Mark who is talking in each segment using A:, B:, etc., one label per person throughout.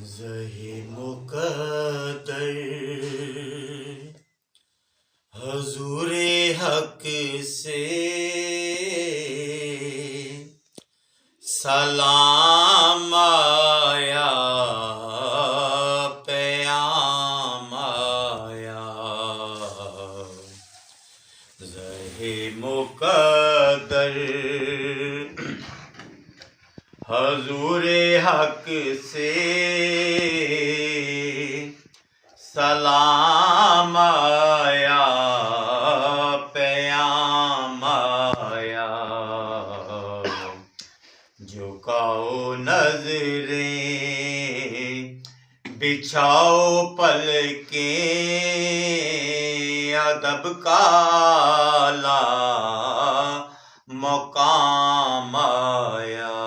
A: زہی مقدر حضور حق سے سلام آیا، پیام آیا، زہی مقدر حضور حق سے سلام آیا، پیام آیا، جھکاؤ نظریں بچھاؤ پلکیں، ادب کا اعلیٰ مقام آیا،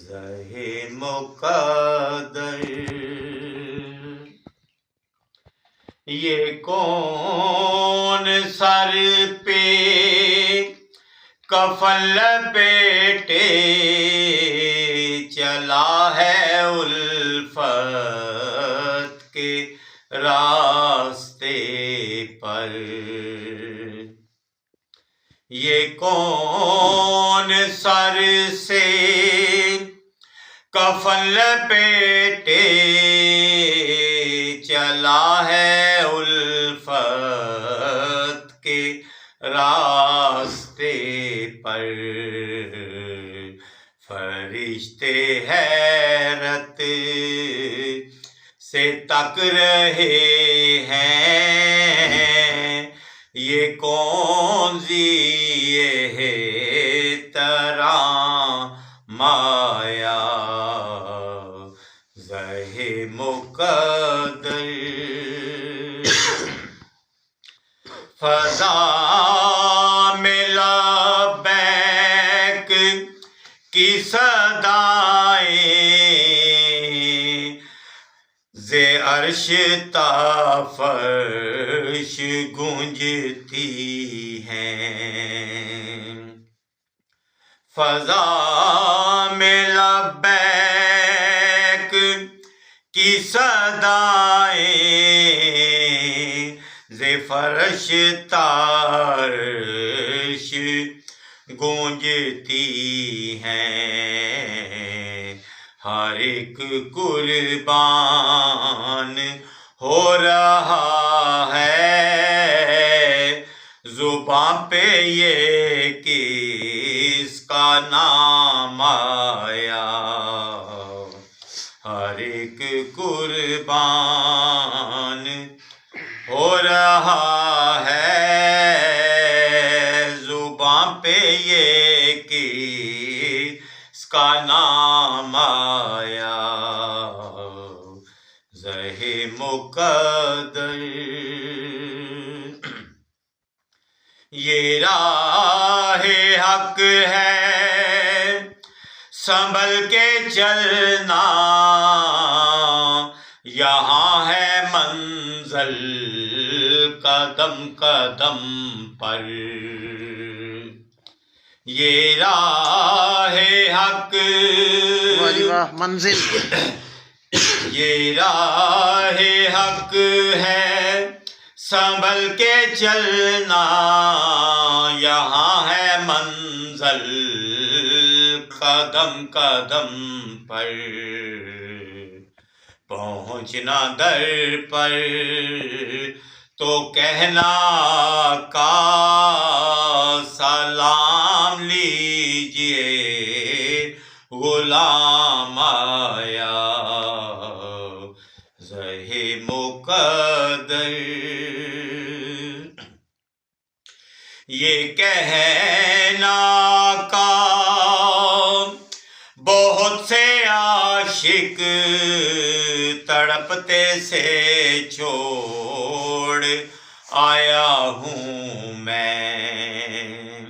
A: زہی مقدر۔ یہ کون سر پہ کفن لپیٹے چلا ہے الفت کے راستے پر؟ یہ کون سر سے کفن لپیٹے چلا ہے الفت کے راستے پر؟ فرشتے حیرت سے تک رہے ہیں، یہ کون ذی احترام آیا، زہی مقدر۔ فضا میں لبیک کی صدائیں زِ عرش تا فرش گونجتی ہیں، فضا میں لبیک کی صدائیں زِ فرش تا عرش گونجتی ہیں، ہر ایک قربان ہو رہا ہے زباں پہ یہ کس کا نام آیا، ہر ایک قربان ہو رہا ہے زباں پہ یہ کس کا نام آیا، زہی مقدر۔ یہ راہ حق ہے سنبھل کے چلنا، یہاں ہے منزل قدم قدم پر۔ یہ راہ حق
B: منزل،
A: یہ راہ حق ہے سنبھل کے چلنا، یہاں ہے منزل قدم قدم پر۔ پہنچنا در پر تو کہنا کا سلام لیجئے غلام آیا، زہی مقدر۔ یہ کہنا کا بہت سے عاشق تڑپتے سے چھوڑ آیا ہوں میں،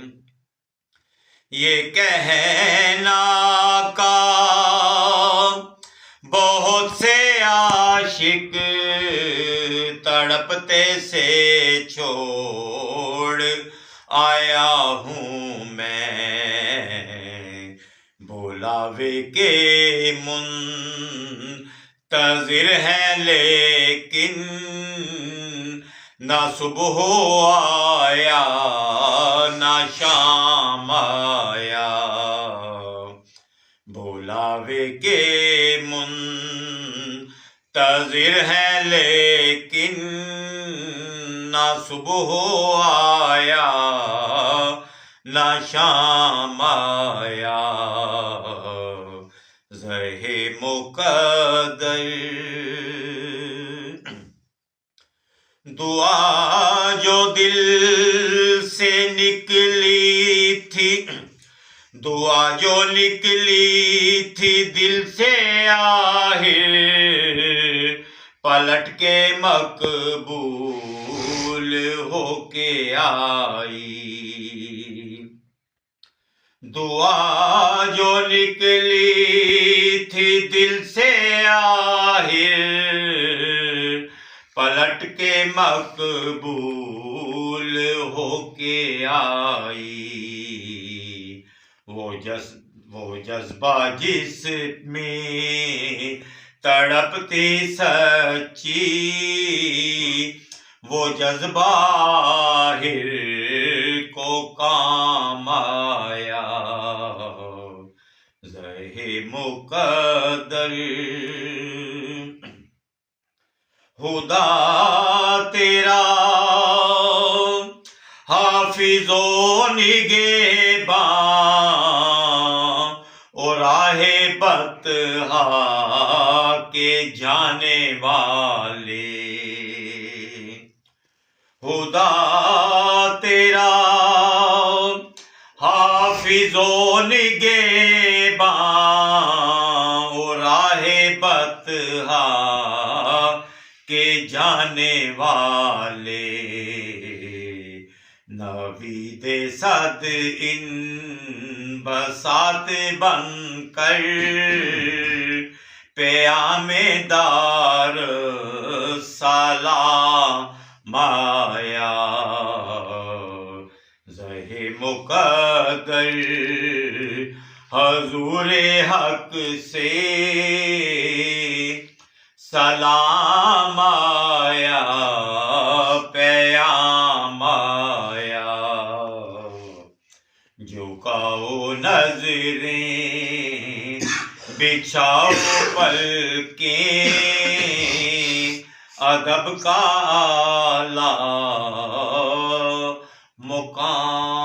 A: یہ کہنا کا بہت سے عاشق تڑپتے سے چھوڑ آیا ہوں میں، بولا بلاوے کے منتظر ہے لیکن نہ صبح آیا نہ شام آیا. بلاوے کے منتظر ہے لیکن نہ صبح آیا نہ شام آیا. زرہ مقدر دعا جو دل سے نکلی تھی، دعا جو نکلی تھی دل سے آخر پلٹ کے مقبول ہو کے آئی. دعا جو نکلی تھی دل سے آخر پلٹ کے مقبول ہو کے آئی. وہ جذبہ جس میں تڑپتی سچی، وہ جذبہ آخر کو کام آیا. زرہ مقدر خدا تیرا حافظ و نگہباں اور راہ بطحا کے جانے والے. خدا تیرا حافظ و نگہباں اور راہ بطحا کے جانے والے. نوید صد ان بساط بن کر پیام دار سلام آیا. زہ مقدر حضور حق سے سلام آیا پیام آیا. جھکاؤ نظریں بچھاؤ پلکیں ادب کا اعلیٰ مقام